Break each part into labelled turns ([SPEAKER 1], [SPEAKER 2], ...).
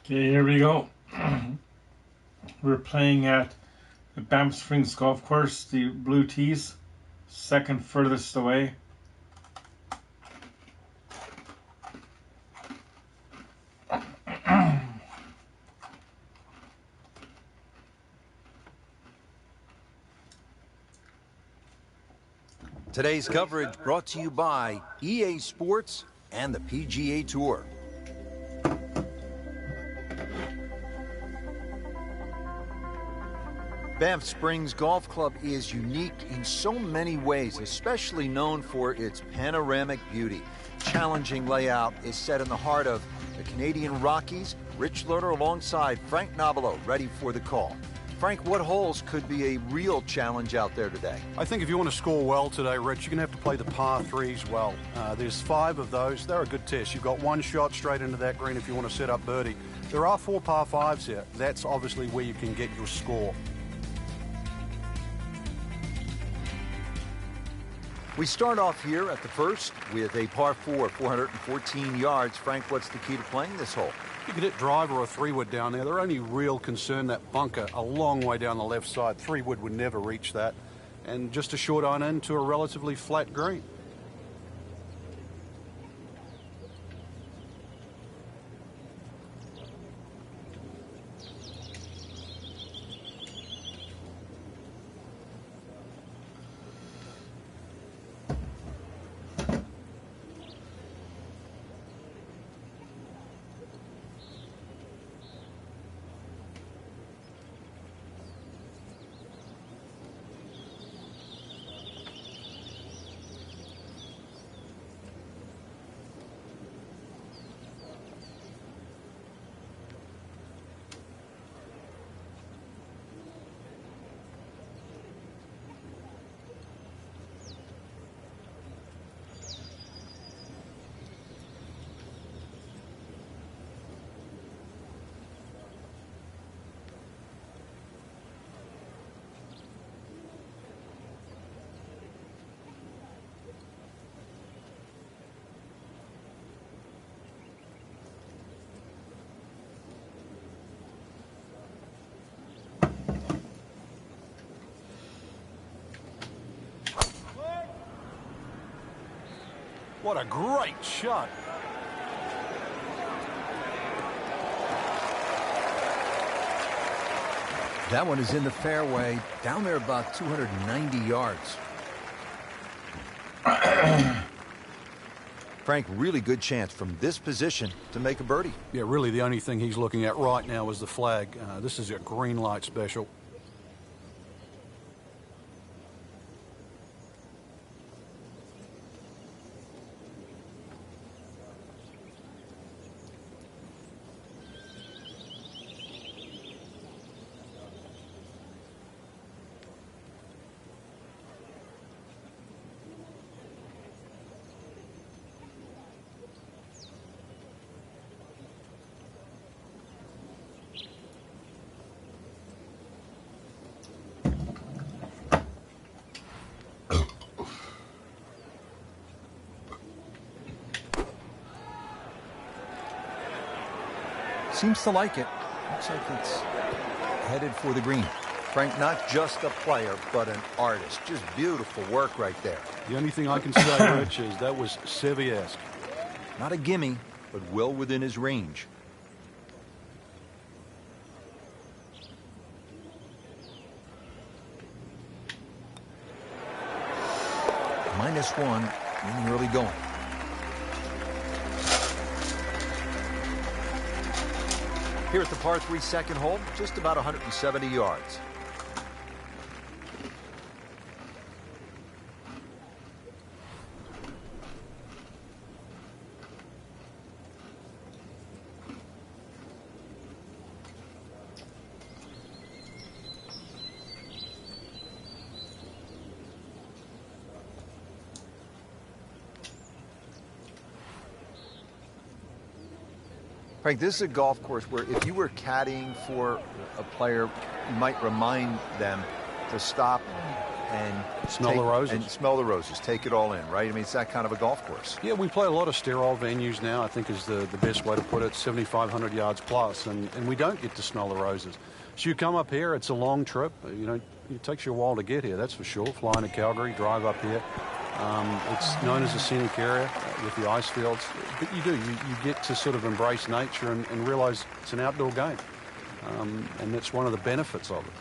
[SPEAKER 1] Okay, here we go. We're playing at the Banff Springs Golf Course, the Blue Tees, second furthest away.
[SPEAKER 2] Today's coverage brought to you by EA Sports and the PGA Tour. Banff Springs Golf Club is unique in so many ways, especially known for its panoramic beauty. Challenging layout is set in the heart of the Canadian Rockies. Rich Lerner alongside Frank Nobilo, ready for the call. Frank, what holes could be a real challenge out there today?
[SPEAKER 3] I think if you want to score well today, Rich, you're going to have to play the par threes well. There's 5 of those. They're a good test. You've got one shot straight into that green if you want to set up birdie. There are 4 par 5s here. That's obviously where you can get your score.
[SPEAKER 2] We start off here at the first with a par 4, 414 yards. Frank, what's the key to playing this hole?
[SPEAKER 3] You could hit driver or 3-wood down there. Their only real concern, that bunker a long way down the left side. 3-wood would never reach that. And just a short iron in to a relatively flat green. What a great shot.
[SPEAKER 2] That one is in the fairway, down there about 290 yards. Frank, really good chance from this position to make a birdie.
[SPEAKER 3] Yeah, really the only thing he's looking at right now is the flag. This is a green light special.
[SPEAKER 2] Seems to like it. Looks like it's headed for the green. Frank, not just a player, but an artist. Just beautiful work right there.
[SPEAKER 3] The only thing I can say, Rich, is that was Seve-esque.
[SPEAKER 2] Not a gimme, but well within his range. -1 in the early going. Here at the par 3 second hole, just about 170 yards. Frank, this is a golf course where if you were caddying for a player, you might remind them to stop and
[SPEAKER 3] smell the roses.
[SPEAKER 2] And smell the roses. Take it all in, right? I mean, it's that kind of a golf course.
[SPEAKER 3] Yeah, we play a lot of sterile venues now, I think is the best way to put it, 7,500 yards plus, and we don't get to smell the roses. So you come up here, it's a long trip. You know, it takes you a while to get here, that's for sure. Flying to Calgary, drive up here. It's known as a scenic area with the ice fields, but you get to sort of embrace nature and realize it's an outdoor game, and that's one of the benefits of it.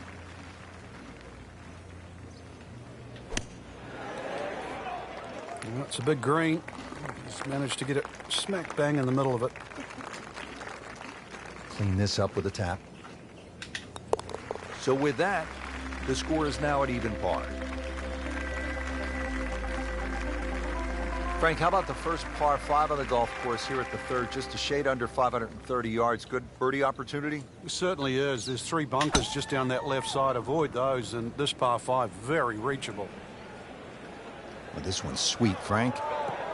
[SPEAKER 3] Well, it's a big green. He's managed to get it smack bang in the middle of it.
[SPEAKER 2] Clean this up with a tap. So with that, the score is now at even par. Frank, how about the first par 5 on the golf course here at the third, just a shade under 530 yards. Good birdie opportunity?
[SPEAKER 3] It certainly is. There's 3 bunkers just down that left side. Avoid those, and this par 5, very reachable.
[SPEAKER 2] Well, this one's sweet, Frank.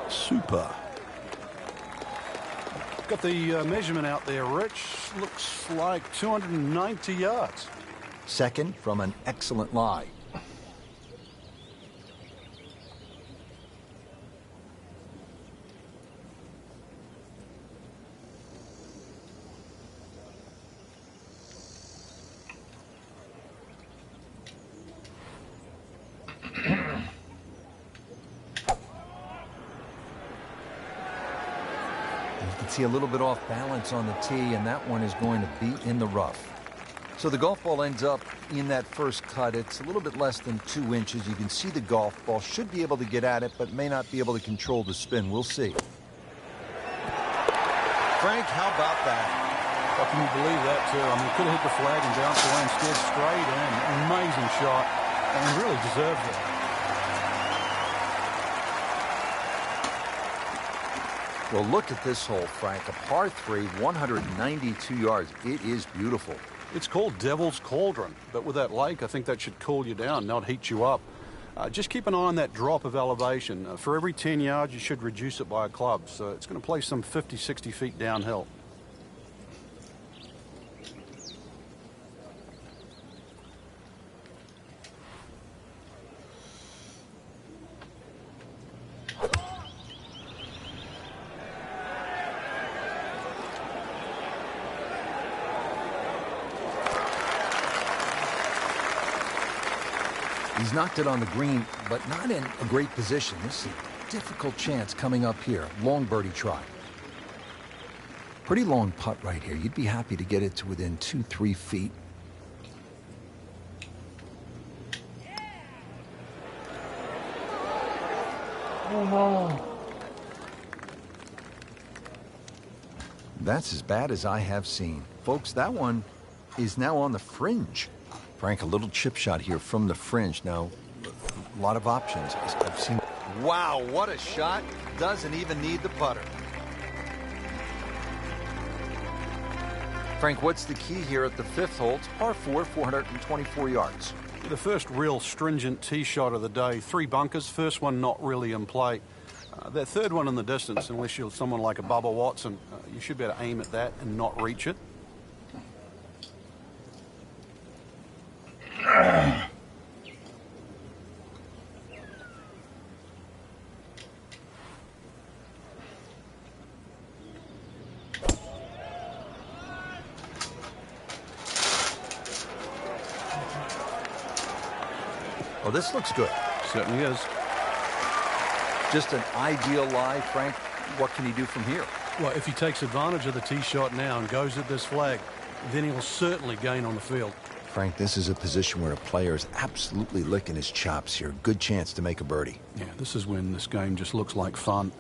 [SPEAKER 3] Super. Got the measurement out there, Rich. Looks like 290 yards.
[SPEAKER 2] Second from an excellent lie. See a little bit off balance on the tee, and that one is going to be in the rough. So the golf ball ends up in that first cut. It's a little bit less than 2 inches. You can see the golf ball should be able to get at it, but may not be able to control the spin. We'll see. Frank, how about that?
[SPEAKER 3] How can you believe that, too? I mean, could have hit the flag and bounced away instead. Straight in. Amazing shot, and really deserved it.
[SPEAKER 2] Well, look at this hole, Frank. A par 3, 192 yards. It is beautiful.
[SPEAKER 3] It's called Devil's Cauldron, but with that lake, I think that should cool you down, not heat you up. Just keep an eye on that drop of elevation. For every 10 yards, you should reduce it by a club. So it's going to play some 50, 60 feet downhill.
[SPEAKER 2] He's knocked it on the green, but not in a great position. This is a difficult chance coming up here. Long birdie try. Pretty long putt right here. You'd be happy to get it to within 2-3 feet. That's as bad as I have seen. Folks, that one is now on the fringe. Frank, a little chip shot here from the fringe. Now, a lot of options. I've seen. Wow, what a shot. Doesn't even need the putter. Frank, what's the key here at the fifth hole? It's par 4, 424 yards.
[SPEAKER 3] The first real stringent tee shot of the day. 3 bunkers. First one not really in play. That third one in the distance, unless you're someone like a Bubba Watson, you should be able to aim at that and not reach it.
[SPEAKER 2] Oh, this looks good.
[SPEAKER 3] Certainly is.
[SPEAKER 2] Just an ideal lie, Frank. What can he do from here?
[SPEAKER 3] Well, if he takes advantage of the tee shot now and goes at this flag, then he'll certainly gain on the field.
[SPEAKER 2] Frank, this is a position where a player is absolutely licking his chops here. Good chance to make a birdie.
[SPEAKER 3] Yeah, this is when this game just looks like fun.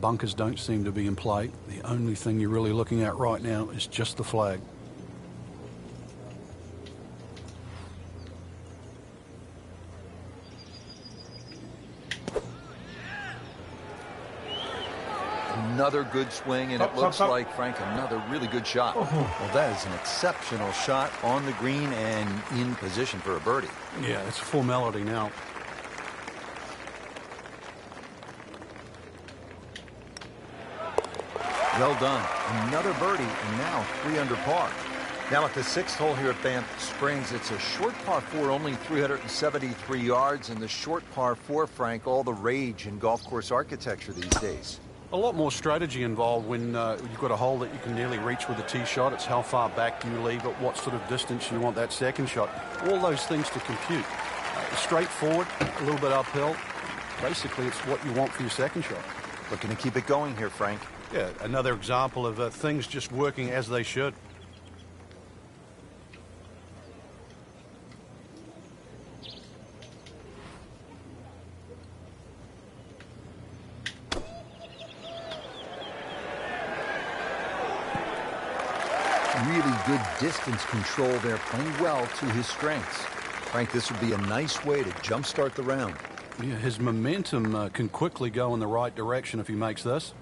[SPEAKER 3] Bunkers don't seem to be in play. The only thing you're really looking at right now is just the flag.
[SPEAKER 2] Another good swing, and it looks like, Frank, another really good shot. Well, that is an exceptional shot on the green and in position for a birdie.
[SPEAKER 3] Yeah, it's a formality now.
[SPEAKER 2] Well done. Another birdie, and now 3 under par. Now at the 6th hole here at Banff Springs, it's a short par 4, only 373 yards, and the short par 4, Frank, all the rage in golf course architecture these days.
[SPEAKER 3] A lot more strategy involved when you've got a hole that you can nearly reach with a tee shot. It's how far back do you leave it, what sort of distance you want that second shot. All those things to compute. Straightforward, a little bit uphill. Basically, it's what you want for your second shot.
[SPEAKER 2] Looking to keep it going here, Frank.
[SPEAKER 3] Yeah, another example of things just working as they should.
[SPEAKER 2] Really good distance control there, playing well to his strengths. Frank, this would be a nice way to jumpstart the round.
[SPEAKER 3] Yeah, his momentum can quickly go in the right direction if he makes this.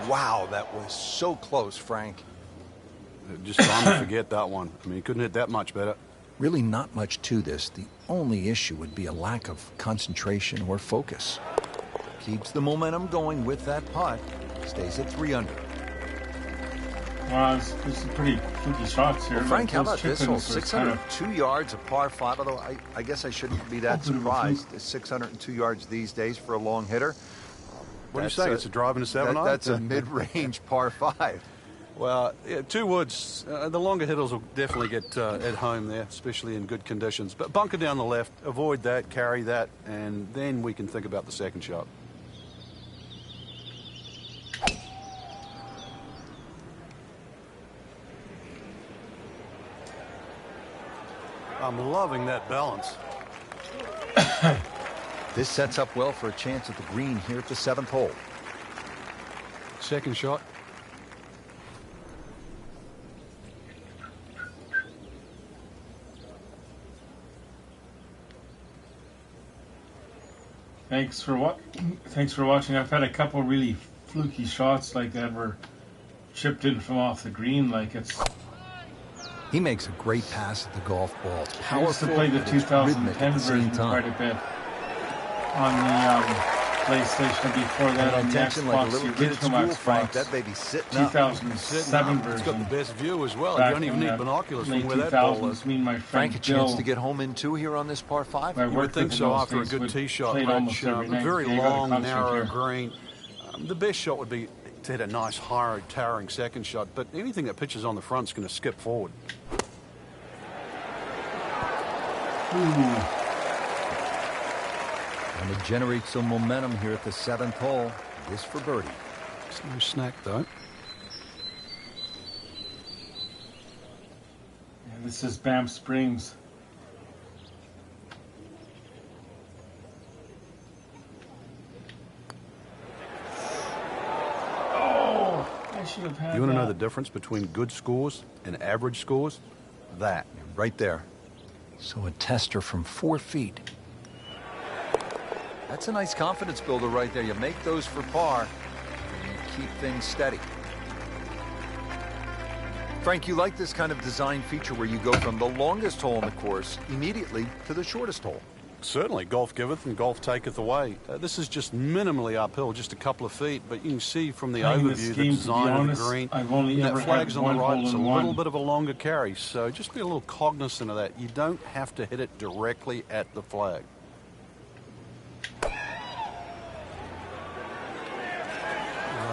[SPEAKER 2] Wow, that was so close, Frank.
[SPEAKER 3] Just trying to forget that one. I mean, he couldn't hit that much better.
[SPEAKER 2] Really not much to this. The only issue would be a lack of concentration or focus. Keeps the momentum going with that putt. Stays at 3 under.
[SPEAKER 1] Wow, this is pretty fluky shots here.
[SPEAKER 2] Well, Frank, how about this hole?
[SPEAKER 1] Chippins was
[SPEAKER 2] 602 yards, a par 5, although I guess I shouldn't be that surprised. 602 yards these days for a long hitter.
[SPEAKER 3] What do you say? It's a drive and a 7-iron?
[SPEAKER 2] That's a mid-range par 5.
[SPEAKER 3] Well, yeah, 2 woods. The longer hitters will definitely get at home there, especially in good conditions. But bunker down the left, avoid that, carry that, and then we can think about the second shot. I'm loving that balance.
[SPEAKER 2] This sets up well for a chance at the green here at the 7th hole.
[SPEAKER 3] Second shot.
[SPEAKER 1] Thanks for watching. I've had a couple really fluky shots like that were chipped in from off the green. Like it's.
[SPEAKER 2] He makes a great pass at the golf ball. It's
[SPEAKER 1] I used to
[SPEAKER 2] powerful,
[SPEAKER 1] play the
[SPEAKER 2] but it's rhythmic
[SPEAKER 1] 2010
[SPEAKER 2] at the same
[SPEAKER 1] version quite
[SPEAKER 2] time.
[SPEAKER 1] a bit on the PlayStation. Before that, on the
[SPEAKER 2] Attention like a
[SPEAKER 1] Xbox,
[SPEAKER 2] little
[SPEAKER 1] the
[SPEAKER 2] kid at
[SPEAKER 1] original
[SPEAKER 2] school, Frank.
[SPEAKER 1] Xbox,
[SPEAKER 2] That baby sitting up.
[SPEAKER 1] 2007
[SPEAKER 3] It's got the
[SPEAKER 1] version.
[SPEAKER 3] best view as well. You
[SPEAKER 1] Back
[SPEAKER 3] don't even
[SPEAKER 1] in
[SPEAKER 3] need
[SPEAKER 1] the
[SPEAKER 3] binoculars from
[SPEAKER 1] late
[SPEAKER 3] where that ball
[SPEAKER 1] 2000s,
[SPEAKER 3] is.
[SPEAKER 1] me and my friend
[SPEAKER 2] Frank, a chance
[SPEAKER 1] Bill,
[SPEAKER 2] to get home in 2 here on this par 5?
[SPEAKER 1] I
[SPEAKER 3] You would
[SPEAKER 1] worked
[SPEAKER 3] think
[SPEAKER 1] with
[SPEAKER 3] so
[SPEAKER 1] those
[SPEAKER 3] after a
[SPEAKER 1] days,
[SPEAKER 3] good
[SPEAKER 1] would
[SPEAKER 3] tee shot,
[SPEAKER 1] played
[SPEAKER 3] Rich.
[SPEAKER 1] almost every night.
[SPEAKER 3] Very
[SPEAKER 1] Yeah, you got a
[SPEAKER 3] long,
[SPEAKER 1] concert
[SPEAKER 3] narrow
[SPEAKER 1] here.
[SPEAKER 3] green. The best shot would be to hit a nice, high, towering second shot, but anything that pitches on the front is going to skip forward.
[SPEAKER 2] And to generate some momentum here at the 7th hole. This for birdie.
[SPEAKER 3] It's no snack, though.
[SPEAKER 1] This is Banff Springs. Oh, I should have had
[SPEAKER 3] You want to know
[SPEAKER 1] that.
[SPEAKER 3] the difference between good scores and average scores? That.
[SPEAKER 2] Right there. So a tester from 4 feet. That's a nice confidence builder right there. You make those for par, and you keep things steady. Frank, you like this kind of design feature where you go from the longest hole in the course immediately to the shortest hole.
[SPEAKER 3] Certainly, golf giveth and golf taketh away. This is just minimally uphill, just a couple of feet, but you can see from the
[SPEAKER 1] Playing this
[SPEAKER 3] overview the
[SPEAKER 1] game, to be
[SPEAKER 3] design
[SPEAKER 1] honest,
[SPEAKER 3] of the green.
[SPEAKER 1] I've only
[SPEAKER 3] And
[SPEAKER 1] ever
[SPEAKER 3] that flag's
[SPEAKER 1] had
[SPEAKER 3] on
[SPEAKER 1] one
[SPEAKER 3] the right.
[SPEAKER 1] hole
[SPEAKER 3] It's a
[SPEAKER 1] in
[SPEAKER 3] little
[SPEAKER 1] one.
[SPEAKER 3] bit of a longer carry, so just be a little cognizant of that. You don't have to hit it directly at the flag.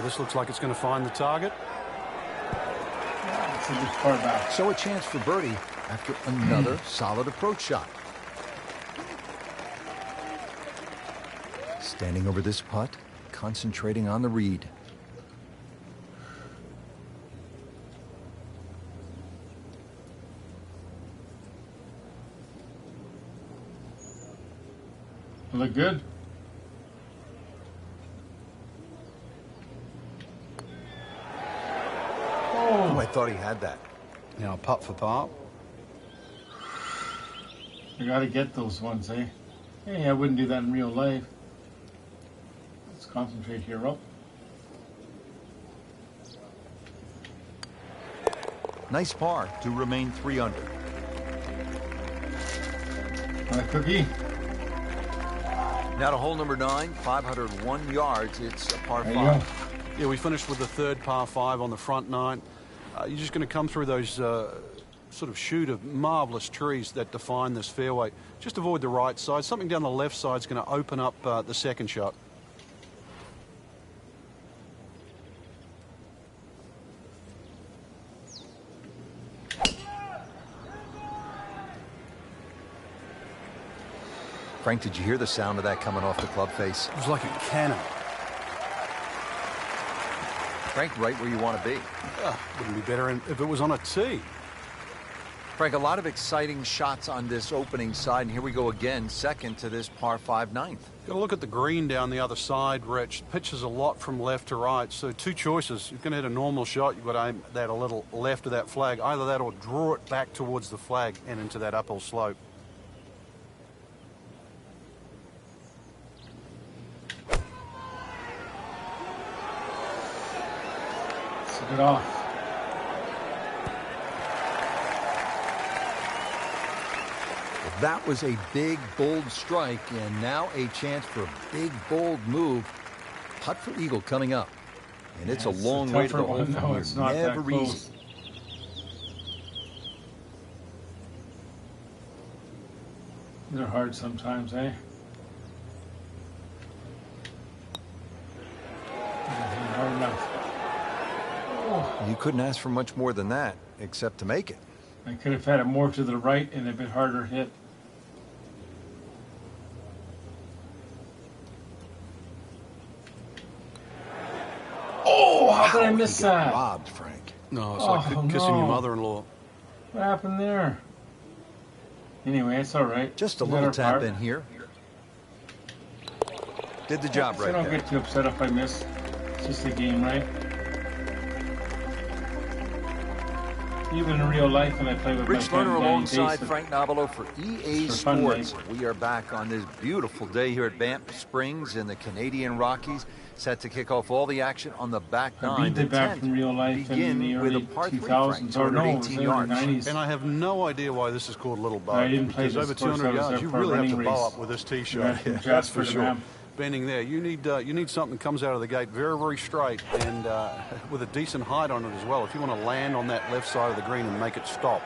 [SPEAKER 3] This looks like it's going to find the target.
[SPEAKER 1] It's a bit far back.
[SPEAKER 2] So a chance for birdie after another solid approach shot. Standing over this putt, concentrating on the read.
[SPEAKER 1] Look good.
[SPEAKER 2] Oh, I thought he had that.
[SPEAKER 3] Now, putt for par.
[SPEAKER 1] You gotta get those ones, eh? Hey, I wouldn't do that in real life. Let's concentrate here. Up.
[SPEAKER 2] Nice par to remain 3 under.
[SPEAKER 1] Want a cookie?
[SPEAKER 2] Now to hole number 9, 501 yards. It's a par
[SPEAKER 1] There you go.
[SPEAKER 2] 5.
[SPEAKER 3] Yeah, we finished with the third par 5 on the front 9. You're just going to come through those sort of chute of marvelous trees that define this fairway. Just avoid the right side. Something down the left side is going to open up the second shot.
[SPEAKER 2] Frank, did you hear the sound of that coming off the club face?
[SPEAKER 3] It was like a cannon.
[SPEAKER 2] Frank, right where you want to be.
[SPEAKER 3] Wouldn't be better if it was on a tee.
[SPEAKER 2] Frank, a lot of exciting shots on this opening side, and here we go again, second to this par 5 ninth.
[SPEAKER 3] Got to look at the green down the other side, Rich. Pitches a lot from left to right, so 2 choices. You're going to hit a normal shot. You've got to aim that a little left of that flag. Either that or draw it back towards the flag and into that uphill slope.
[SPEAKER 1] Sip it off.
[SPEAKER 2] That was a big, bold strike, and now a chance for a big, bold move. Putt for eagle coming up. And it's a long way to the hole from
[SPEAKER 1] No,
[SPEAKER 2] here.
[SPEAKER 1] it's not
[SPEAKER 2] Never
[SPEAKER 1] that
[SPEAKER 2] easy.
[SPEAKER 1] close. They're hard sometimes, eh? Hard enough. Oh,
[SPEAKER 2] You couldn't ask for much more than that, except to make it.
[SPEAKER 1] I could have had it more to the right and a bit harder hit. Oh, how did I miss
[SPEAKER 2] He got
[SPEAKER 1] that?
[SPEAKER 2] robbed, Frank.
[SPEAKER 3] No, it's like
[SPEAKER 1] Oh,
[SPEAKER 3] kissing your
[SPEAKER 1] no.
[SPEAKER 3] mother-in-law.
[SPEAKER 1] What happened there? Anyway, it's all right.
[SPEAKER 2] Just a
[SPEAKER 1] We got
[SPEAKER 2] little
[SPEAKER 1] our
[SPEAKER 2] tap
[SPEAKER 1] part.
[SPEAKER 2] in here. Did the job
[SPEAKER 1] So
[SPEAKER 2] right
[SPEAKER 1] don't
[SPEAKER 2] there.
[SPEAKER 1] get too upset if I miss. It's just a game, right? Even in real life, when I play with
[SPEAKER 2] Rich
[SPEAKER 1] my
[SPEAKER 2] Lerner
[SPEAKER 1] friend Danny
[SPEAKER 2] alongside
[SPEAKER 1] Pace,
[SPEAKER 2] Frank Nobilo for EA
[SPEAKER 1] for fun
[SPEAKER 2] Sports.
[SPEAKER 1] night.
[SPEAKER 2] We are back on this beautiful day here at Banff Springs in the Canadian Rockies. Set to kick off all the action on the back
[SPEAKER 1] I
[SPEAKER 2] nine.
[SPEAKER 1] beat
[SPEAKER 2] The
[SPEAKER 1] it back
[SPEAKER 2] 10th
[SPEAKER 1] from real life in
[SPEAKER 2] begin
[SPEAKER 1] the
[SPEAKER 2] with a
[SPEAKER 1] early
[SPEAKER 2] par 3,
[SPEAKER 1] 2000s,
[SPEAKER 2] Frank,
[SPEAKER 1] or no, it was
[SPEAKER 2] 218
[SPEAKER 1] early
[SPEAKER 2] yards.
[SPEAKER 1] 90s.
[SPEAKER 3] And I have no idea why this is called Little Bow.
[SPEAKER 1] I didn't play
[SPEAKER 3] because
[SPEAKER 1] this
[SPEAKER 3] over
[SPEAKER 1] course, I
[SPEAKER 3] 200
[SPEAKER 1] was
[SPEAKER 3] yards,
[SPEAKER 1] there
[SPEAKER 3] you
[SPEAKER 1] for a
[SPEAKER 3] really have to
[SPEAKER 1] running
[SPEAKER 3] bow
[SPEAKER 1] race.
[SPEAKER 3] up with this tee
[SPEAKER 1] We
[SPEAKER 3] shot.
[SPEAKER 1] went from
[SPEAKER 3] That's
[SPEAKER 1] Jasper
[SPEAKER 3] for
[SPEAKER 1] to
[SPEAKER 3] sure.
[SPEAKER 1] Banff.
[SPEAKER 3] Bending there, you need something that comes out of the gate very, very straight and with a decent height on it as well. If you want to land on that left side of the green and make it stop.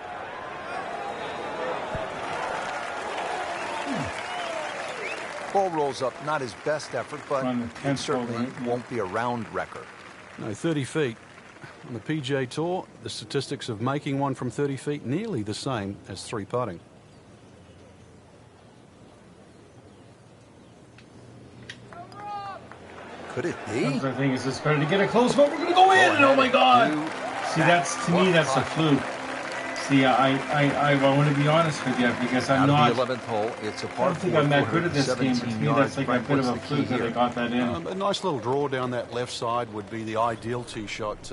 [SPEAKER 2] Ball rolls up, not his best effort, but
[SPEAKER 1] On the
[SPEAKER 2] it
[SPEAKER 1] 10th
[SPEAKER 2] certainly
[SPEAKER 1] hole, right? Yeah.
[SPEAKER 2] won't be a round wrecker.
[SPEAKER 3] No, 30 feet. On the PGA Tour, the statistics of making one from 30 feet nearly the same as 3 putting.
[SPEAKER 2] Could it be?
[SPEAKER 1] Sometimes I think it's just better to get a close one. We're going to go in, and oh my God! See, that's, to me, that's a fluke. See, I want to be honest with you because I'm
[SPEAKER 2] Out
[SPEAKER 1] not.
[SPEAKER 2] of the 11th hole, it's a
[SPEAKER 1] I
[SPEAKER 2] par
[SPEAKER 1] don't think
[SPEAKER 2] 4,
[SPEAKER 1] I'm that good at this game. To
[SPEAKER 2] 417
[SPEAKER 1] me,
[SPEAKER 2] yards.
[SPEAKER 1] that's like a
[SPEAKER 2] Frank,
[SPEAKER 1] bit of
[SPEAKER 2] what's
[SPEAKER 1] a
[SPEAKER 2] the key
[SPEAKER 1] fluke that I
[SPEAKER 2] here?
[SPEAKER 1] got that in.
[SPEAKER 3] A nice little draw down that left side would be the ideal tee shot.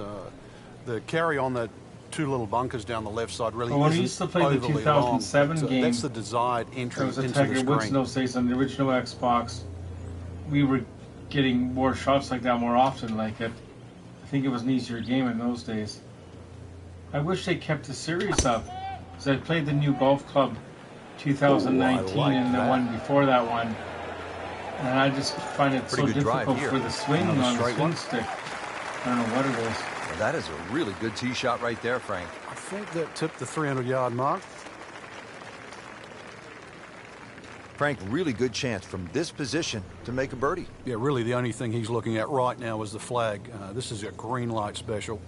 [SPEAKER 3] The carry on the two little bunkers down the left side really
[SPEAKER 1] Well, when we
[SPEAKER 3] isn't
[SPEAKER 1] used to play the
[SPEAKER 3] overly
[SPEAKER 1] 2007
[SPEAKER 3] long,
[SPEAKER 1] game,
[SPEAKER 3] that's the desired
[SPEAKER 1] There
[SPEAKER 3] entry
[SPEAKER 1] was a
[SPEAKER 3] into the
[SPEAKER 1] Tiger Woods
[SPEAKER 3] screen.
[SPEAKER 1] no saves on the original Xbox. We were getting more shots like that more often. Like it, I think it was an easier game in those days. I wish they kept the series up. Because I played the new golf club 2019
[SPEAKER 2] Ooh, I like
[SPEAKER 1] and the
[SPEAKER 2] that.
[SPEAKER 1] one before that one. And I just find it
[SPEAKER 2] Pretty
[SPEAKER 1] so
[SPEAKER 2] good drive
[SPEAKER 1] difficult
[SPEAKER 2] here.
[SPEAKER 1] for the swing
[SPEAKER 3] Another
[SPEAKER 1] on the
[SPEAKER 3] straight
[SPEAKER 1] swing
[SPEAKER 3] one.
[SPEAKER 1] stick. I don't know what it is.
[SPEAKER 2] Well, that is a really good tee shot right there, Frank.
[SPEAKER 3] I think that tipped the 300-yard mark.
[SPEAKER 2] Frank, really good chance from this position to make a birdie.
[SPEAKER 3] Yeah, really the only thing he's looking at right now is the flag. This is a green light special.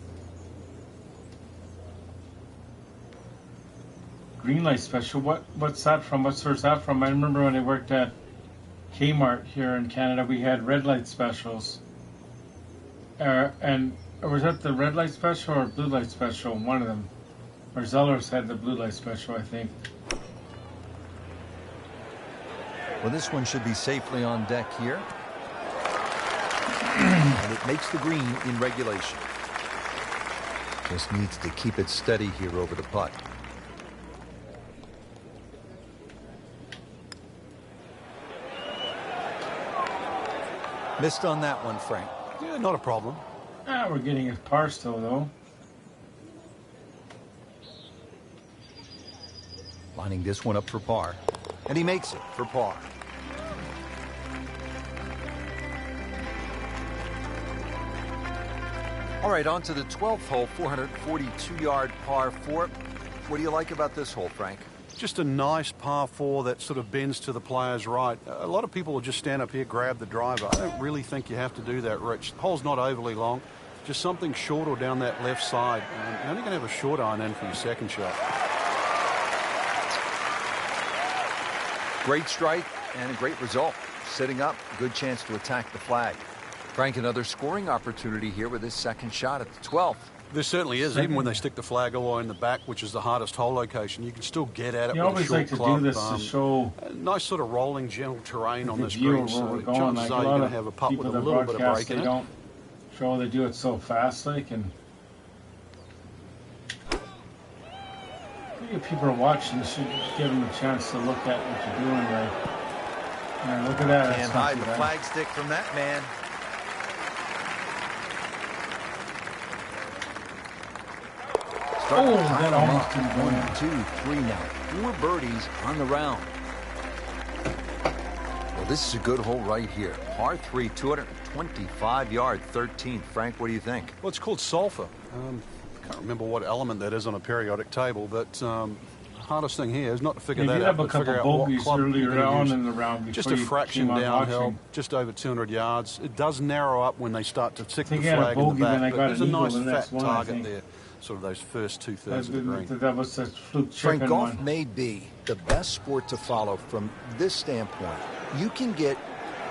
[SPEAKER 1] Green light special. What's that from? What source that from? I remember when I worked at Kmart here in Canada, we had red light specials. And was that the red light special or blue light special? One of them. Or Zellers had the blue light special, I think.
[SPEAKER 2] Well, this one should be safely on deck here. And it makes the green in regulation. Just needs to keep it steady here over the putt. Missed on that one, Frank.
[SPEAKER 3] Yeah, not a problem.
[SPEAKER 1] We're getting a par still, though.
[SPEAKER 2] Lining this one up for par. And he makes it for par. All right, on to the 12th hole, 442-yard par 4. What do you like about this hole, Frank?
[SPEAKER 3] Just a nice par 4 that sort of bends to the player's right. A lot of people will just stand up here, grab the driver. I don't really think you have to do that, Rich. The hole's not overly long. Just something short or down that left side. You're only going to have a short iron in for your second shot.
[SPEAKER 2] Great strike and a great result. Sitting up, good chance to attack the flag. Frank, another scoring opportunity here with his second shot at the 12th.
[SPEAKER 3] There certainly is. Even when they stick the flag all the way in the back, which is the hardest hole location, you can still get at it
[SPEAKER 1] You
[SPEAKER 3] with a
[SPEAKER 1] always
[SPEAKER 3] short
[SPEAKER 1] like to
[SPEAKER 3] club.
[SPEAKER 1] do this to show
[SPEAKER 3] A nice sort of rolling, gentle terrain on
[SPEAKER 1] the
[SPEAKER 3] this
[SPEAKER 1] viewer
[SPEAKER 3] green,
[SPEAKER 1] where
[SPEAKER 3] so
[SPEAKER 1] we're going.
[SPEAKER 3] chances
[SPEAKER 1] Like a
[SPEAKER 3] are you're
[SPEAKER 1] lot
[SPEAKER 3] going
[SPEAKER 1] of
[SPEAKER 3] to have a putt with
[SPEAKER 1] people
[SPEAKER 3] a
[SPEAKER 1] that
[SPEAKER 3] little bit of
[SPEAKER 1] broadcast,
[SPEAKER 3] break in
[SPEAKER 1] they
[SPEAKER 3] it.
[SPEAKER 1] don't show they do it so fast, like, and if people are watching, you should give them a chance to look at what you're doing, right? And look at that.
[SPEAKER 2] Can't
[SPEAKER 1] That's not
[SPEAKER 2] hide
[SPEAKER 1] too
[SPEAKER 2] the
[SPEAKER 1] bad.
[SPEAKER 2] flag stick from that man. Starting to
[SPEAKER 1] Oh,
[SPEAKER 2] pile
[SPEAKER 1] that
[SPEAKER 2] them
[SPEAKER 1] almost
[SPEAKER 2] up.
[SPEAKER 1] didn't go
[SPEAKER 2] 1,
[SPEAKER 1] in.
[SPEAKER 2] 2, 3 now. 4 birdies on the round. Well, this is a good hole right here. Par 3, 225-yard 13th. Frank, what do you think?
[SPEAKER 3] Well, it's called sulfur. I can't remember what element that is on a periodic table, but the hardest thing here is not to figure
[SPEAKER 1] They
[SPEAKER 3] that
[SPEAKER 1] did
[SPEAKER 3] out,
[SPEAKER 1] have a
[SPEAKER 3] but figure
[SPEAKER 1] couple
[SPEAKER 3] out what
[SPEAKER 1] bogeys
[SPEAKER 3] club you're
[SPEAKER 1] earlier
[SPEAKER 3] gonna
[SPEAKER 1] on
[SPEAKER 3] use.
[SPEAKER 1] in the round before
[SPEAKER 3] Just a
[SPEAKER 1] you
[SPEAKER 3] fraction
[SPEAKER 1] came on
[SPEAKER 3] downhill,
[SPEAKER 1] watching.
[SPEAKER 3] just over 200 yards. It does narrow up when they start to stick the
[SPEAKER 1] think he had a
[SPEAKER 3] flag in the
[SPEAKER 1] bogey, then I
[SPEAKER 3] back,
[SPEAKER 1] got
[SPEAKER 3] but there's a
[SPEAKER 1] an eagle
[SPEAKER 3] nice
[SPEAKER 1] the next
[SPEAKER 3] fat
[SPEAKER 1] one, I
[SPEAKER 3] target
[SPEAKER 1] think.
[SPEAKER 3] there, sort of those first two-thirds of the green.
[SPEAKER 1] That was a fluke
[SPEAKER 2] Frank,
[SPEAKER 1] chicken
[SPEAKER 2] golf
[SPEAKER 1] one.
[SPEAKER 2] may be the best sport to follow from this standpoint. You can get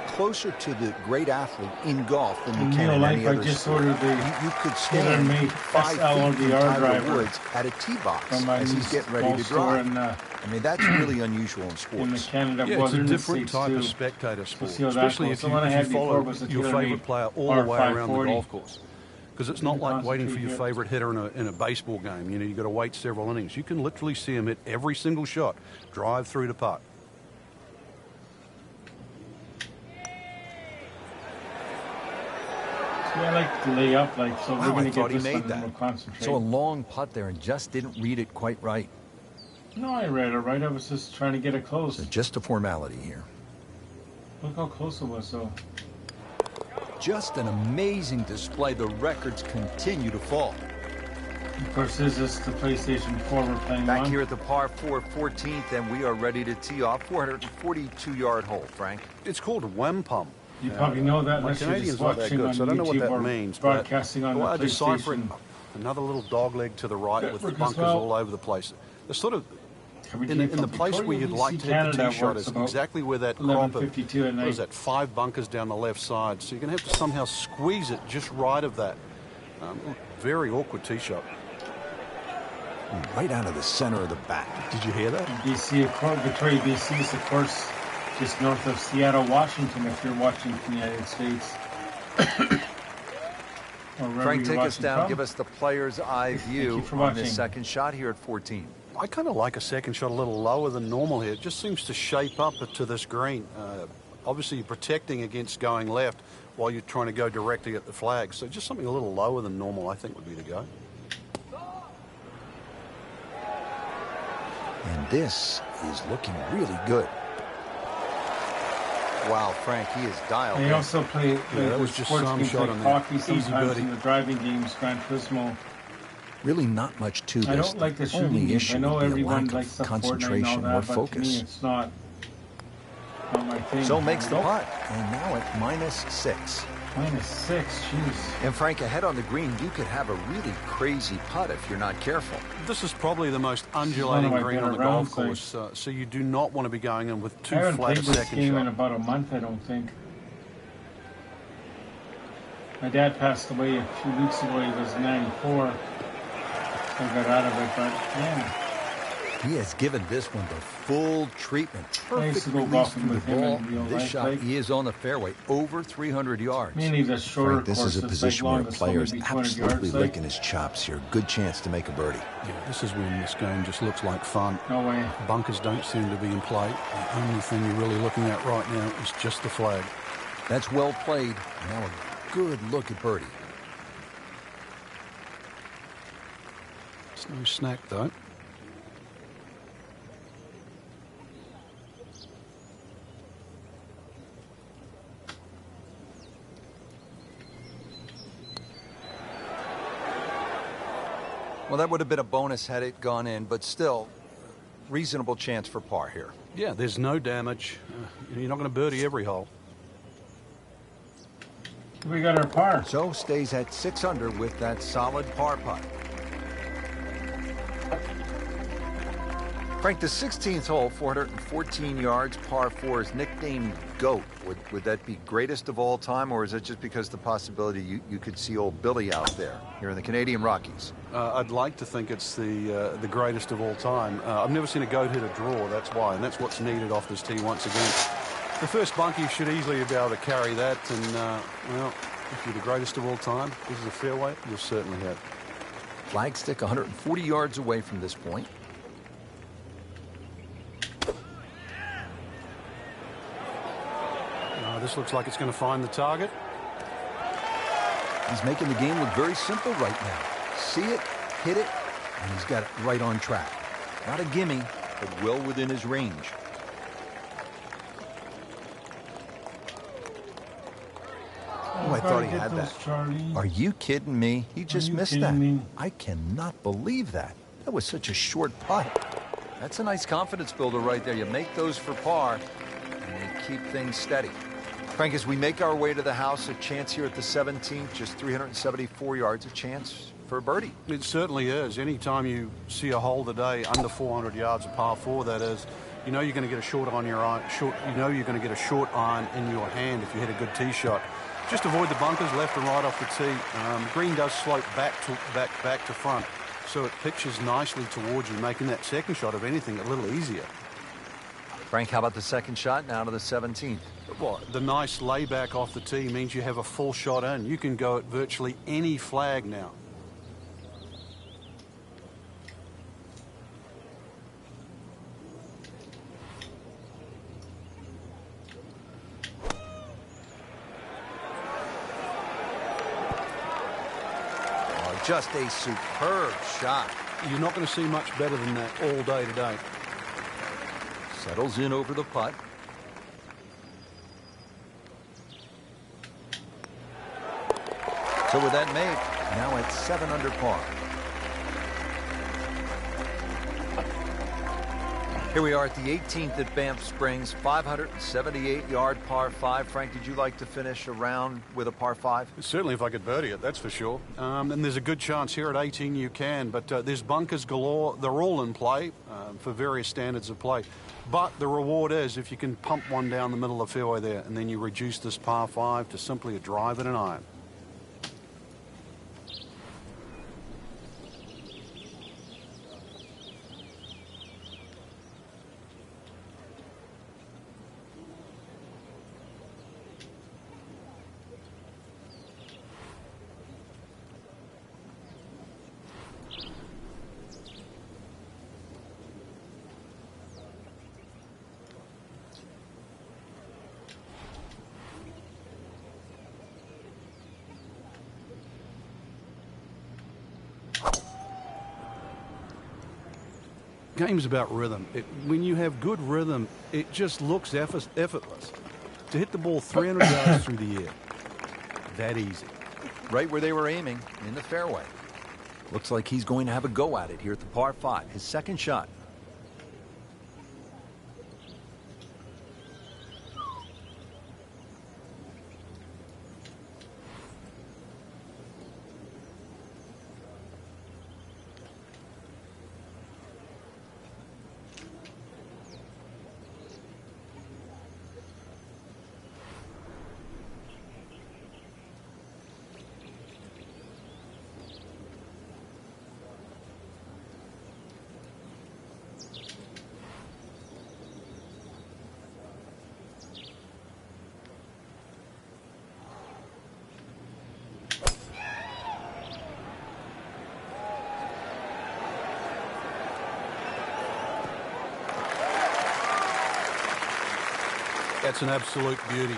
[SPEAKER 2] closer to the great athlete in golf than you
[SPEAKER 1] In
[SPEAKER 2] can
[SPEAKER 1] real
[SPEAKER 2] in
[SPEAKER 1] life,
[SPEAKER 2] any
[SPEAKER 1] I
[SPEAKER 2] other
[SPEAKER 1] just
[SPEAKER 2] sport.
[SPEAKER 1] ordered the
[SPEAKER 2] You could stand
[SPEAKER 1] tailor-made
[SPEAKER 2] 5 feet
[SPEAKER 1] SL
[SPEAKER 2] from
[SPEAKER 1] ODR
[SPEAKER 2] Tiger
[SPEAKER 1] driver
[SPEAKER 2] Woods at a tee box
[SPEAKER 1] from my
[SPEAKER 2] as he's
[SPEAKER 1] niece's
[SPEAKER 2] getting ready
[SPEAKER 1] golf
[SPEAKER 2] to
[SPEAKER 1] store
[SPEAKER 2] drive.
[SPEAKER 1] in,
[SPEAKER 2] I mean, that's really unusual in
[SPEAKER 1] in the
[SPEAKER 2] sports.
[SPEAKER 1] Canada
[SPEAKER 3] Yeah, it's a
[SPEAKER 1] Western
[SPEAKER 3] different
[SPEAKER 1] States
[SPEAKER 3] type
[SPEAKER 1] too.
[SPEAKER 3] of spectator sport,
[SPEAKER 1] see how that
[SPEAKER 3] especially
[SPEAKER 1] goes.
[SPEAKER 3] if
[SPEAKER 1] The
[SPEAKER 3] you,
[SPEAKER 1] one I
[SPEAKER 3] if
[SPEAKER 1] had
[SPEAKER 3] you follow
[SPEAKER 1] before was a
[SPEAKER 3] your
[SPEAKER 1] tailor-made
[SPEAKER 3] favorite player all the way around the
[SPEAKER 1] R540.
[SPEAKER 3] golf course. Because it's not like waiting for your
[SPEAKER 1] Concentrate
[SPEAKER 3] favorite hitter in a baseball game. You know, you've got to wait several innings. You can literally see him hit every single shot, drive through to putt.
[SPEAKER 1] I like to lay up, like, so we're
[SPEAKER 2] Wow,
[SPEAKER 1] going
[SPEAKER 2] I
[SPEAKER 1] to
[SPEAKER 2] thought
[SPEAKER 1] get
[SPEAKER 2] he
[SPEAKER 1] this
[SPEAKER 2] made
[SPEAKER 1] one and
[SPEAKER 2] that.
[SPEAKER 1] we'll concentrate.
[SPEAKER 2] So a long putt there and just didn't read it quite right.
[SPEAKER 1] No, I read it right. I was just trying to get it close.
[SPEAKER 2] So just a formality here.
[SPEAKER 1] Look how close it was, though.
[SPEAKER 2] Just an amazing display. The records continue to fall.
[SPEAKER 1] Of course, this is the PlayStation 4 we're playing
[SPEAKER 2] Back
[SPEAKER 1] on.
[SPEAKER 2] here at the par 4 14th, and we are ready to tee off. 442-yard hole, Frank.
[SPEAKER 3] It's called wampum.
[SPEAKER 1] You probably know that
[SPEAKER 3] My
[SPEAKER 1] unless you're just
[SPEAKER 3] Canadian's not that
[SPEAKER 1] watching
[SPEAKER 3] good,
[SPEAKER 1] on
[SPEAKER 3] so I don't know what
[SPEAKER 1] YouTube
[SPEAKER 3] that
[SPEAKER 1] or
[SPEAKER 3] means. but
[SPEAKER 1] broadcasting on
[SPEAKER 3] the way I
[SPEAKER 1] the
[SPEAKER 3] decipher it,
[SPEAKER 1] PlayStation.
[SPEAKER 3] another little dog leg to the right with
[SPEAKER 1] Network as
[SPEAKER 3] bunkers
[SPEAKER 1] well.
[SPEAKER 3] all over the place. The sort of
[SPEAKER 1] Coming
[SPEAKER 3] in
[SPEAKER 1] to you
[SPEAKER 3] the
[SPEAKER 1] from
[SPEAKER 3] place where
[SPEAKER 1] Victoria,
[SPEAKER 3] you'd
[SPEAKER 1] BC,
[SPEAKER 3] like to hit the
[SPEAKER 1] Canada,
[SPEAKER 3] tee shot
[SPEAKER 1] works
[SPEAKER 3] is
[SPEAKER 1] about
[SPEAKER 3] exactly where that crop of
[SPEAKER 1] 11:52 at
[SPEAKER 3] what
[SPEAKER 1] night.
[SPEAKER 3] is that, 5 bunkers down the left side. So you're going to have to somehow squeeze it just right of that. Very awkward tee shot.
[SPEAKER 2] Right out of the center of the bat.
[SPEAKER 3] Did you hear that?
[SPEAKER 1] BC, of course, Victoria, BC is, of course, just north of Seattle, Washington, if you're watching from the United States.
[SPEAKER 2] Frank, take us down.
[SPEAKER 1] From.
[SPEAKER 2] Give us the player's eye view on this second shot here at 14.
[SPEAKER 3] I kind of like a second shot a little lower than normal here. It just seems to shape up to this green. Obviously, you're protecting against going left while you're trying to go directly at the flag. So just something a little lower than normal, I think, would be the go.
[SPEAKER 2] And this is looking really good. Wow, Frank, he is dialed.
[SPEAKER 1] They also play
[SPEAKER 3] that was just some shot on
[SPEAKER 1] hockey
[SPEAKER 3] there. Easy
[SPEAKER 1] sometimes
[SPEAKER 3] birdie.
[SPEAKER 1] in the driving games, Gran Turismo.
[SPEAKER 2] Really not much to this.
[SPEAKER 1] I don't like the shooting
[SPEAKER 2] only
[SPEAKER 1] games.
[SPEAKER 2] issue
[SPEAKER 1] I know
[SPEAKER 2] would be a
[SPEAKER 1] everyone
[SPEAKER 2] lack
[SPEAKER 1] likes
[SPEAKER 2] of
[SPEAKER 1] the
[SPEAKER 2] concentration
[SPEAKER 1] Fortnite and all
[SPEAKER 2] or
[SPEAKER 1] that, but to me
[SPEAKER 2] focus.
[SPEAKER 1] it's not my thing.
[SPEAKER 2] So makes the putt, and now at -6.
[SPEAKER 1] -6, jeez.
[SPEAKER 2] And Frank, ahead on the green, you could have a really crazy putt if you're not careful.
[SPEAKER 3] This is probably the most undulating
[SPEAKER 1] my
[SPEAKER 3] green on the
[SPEAKER 1] better
[SPEAKER 3] golf
[SPEAKER 1] rounds,
[SPEAKER 3] course, so you do not want to be going in with
[SPEAKER 1] I
[SPEAKER 3] too
[SPEAKER 1] haven't
[SPEAKER 3] flat
[SPEAKER 1] played
[SPEAKER 3] a
[SPEAKER 1] this
[SPEAKER 3] second
[SPEAKER 1] game in
[SPEAKER 3] shot.
[SPEAKER 1] about a month, I don't think. My dad passed away a few weeks ago. He was 94. I got out of it, but man.
[SPEAKER 2] He has given this one the full treatment.
[SPEAKER 1] I used
[SPEAKER 2] Perfect
[SPEAKER 1] to go
[SPEAKER 2] release
[SPEAKER 1] golfing
[SPEAKER 2] through the
[SPEAKER 1] with him
[SPEAKER 2] ball.
[SPEAKER 1] in real
[SPEAKER 2] This
[SPEAKER 1] life,
[SPEAKER 2] shot
[SPEAKER 1] like.
[SPEAKER 2] is on the fairway, over 300 yards.
[SPEAKER 1] Mainly the shorter
[SPEAKER 2] Frank, this is a
[SPEAKER 1] courses,
[SPEAKER 2] position
[SPEAKER 1] like
[SPEAKER 2] where a
[SPEAKER 1] longest
[SPEAKER 2] player is
[SPEAKER 1] one, maybe 200
[SPEAKER 2] absolutely
[SPEAKER 1] yards, like.
[SPEAKER 2] licking his chops here. Good chance to make a birdie.
[SPEAKER 3] Yeah, this is when this game just looks like fun.
[SPEAKER 1] No way.
[SPEAKER 3] Bunkers don't seem to be in play. The only thing you're really looking at right now is just the flag.
[SPEAKER 2] That's well played. Now a good look at birdie.
[SPEAKER 3] It's no snack, though.
[SPEAKER 2] Well, that would have been a bonus had it gone in, but still, reasonable chance for par here.
[SPEAKER 3] Yeah, there's no damage. You're not going to birdie every hole.
[SPEAKER 1] We got our par.
[SPEAKER 2] So stays at 6 under with that solid par putt. Frank, the 16th hole, 414 yards, par 4, is nicknamed GOAT. Would that be greatest of all time, or is it just because the possibility you could see old Billy out there here in the Canadian Rockies?
[SPEAKER 3] I'd like to think it's the greatest of all time. I've never seen a GOAT hit a draw, that's why, and that's what's needed off this tee once again. The first bunkie should easily be able to carry that, and, well, if you're the greatest of all time, this is a fairway, you'll certainly have.
[SPEAKER 2] Flagstick 140 yards away from this point.
[SPEAKER 3] This looks like it's going to find the target.
[SPEAKER 2] He's making the game look very simple right now. See it, hit it, and he's got it right on track. Not a gimme, but well within his range. Oh, I thought he had that.
[SPEAKER 1] Charlie.
[SPEAKER 2] Are you kidding me? He just missed that.
[SPEAKER 1] Me?
[SPEAKER 2] I cannot believe that. That was such a short putt. That's a nice confidence builder right there. You make those for par, and you keep things steady. Frank, as we make our way to the house, a chance here at the 17th, just 374 yards, a chance for a birdie.
[SPEAKER 3] It certainly is. Anytime you see a hole today under 400 yards, a par 4 that is, you know you're going to get a short on your iron. You know you're going to get a short iron in your hand if you hit a good tee shot. Just avoid the bunkers left and right off the tee. Green does slope back to front, so it pitches nicely towards you, making that second shot, if anything, a little easier.
[SPEAKER 2] Frank, how about the second shot now to the 17th?
[SPEAKER 3] Well, the nice layback off the tee means you have a full shot in. You can go at virtually any flag now.
[SPEAKER 2] Oh, just a superb shot.
[SPEAKER 3] You're not going to see much better than that all day today.
[SPEAKER 2] Settles in over the putt. So with that made, now at 7 under par. Here we are at the 18th at Banff Springs, 578-yard par 5. Frank, did you like to finish a round with a par 5?
[SPEAKER 3] Certainly if I could birdie it, that's for sure. And there's a good chance here at 18 you can, but there's bunkers galore. They're all in play for various standards of play. But the reward is if you can pump one down the middle of the fairway there, and then you reduce this par 5 to simply a drive and an iron. game's about rhythm. When you have good rhythm, it just looks effortless. To hit the ball 300 yards through the air, that easy.
[SPEAKER 2] Right where they were aiming, in the fairway. Looks like he's going to have a go at it here at the par 5, his second shot.
[SPEAKER 3] That's an absolute beauty.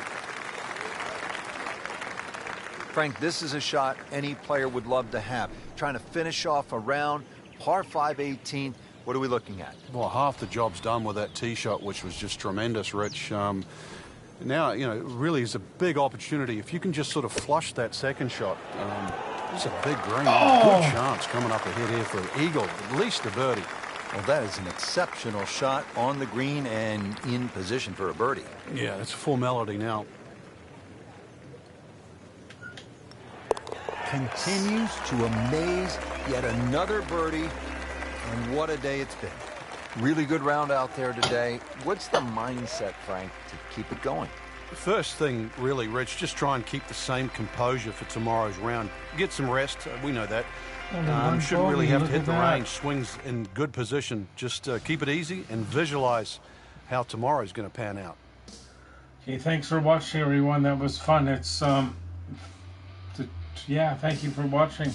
[SPEAKER 2] Frank, this is a shot any player would love to have. Trying to finish off a round, par 5 18. What are we looking at?
[SPEAKER 3] Well, half the job's done with that tee shot, which was just tremendous, Rich. Now, you know, it really is a big opportunity. If you can just sort of flush that second shot, it's a big green. Good chance coming up ahead here for an eagle, at least a birdie.
[SPEAKER 2] Well, that is an exceptional shot on the green and in position for a birdie.
[SPEAKER 3] Yeah, it's a formality now.
[SPEAKER 2] Continues to amaze, yet another birdie, and what a day it's been. Really good round out there today. What's the mindset, Frank, to keep it going?
[SPEAKER 3] First thing, really, Rich, just try and keep the same composure for tomorrow's round. Get some rest. We know that. Shouldn't really have to hit the range. Swings in good position. Just keep it easy and visualize how tomorrow's going to pan out.
[SPEAKER 1] Okay, thanks for watching, everyone. That was fun. It's yeah, thank you for watching.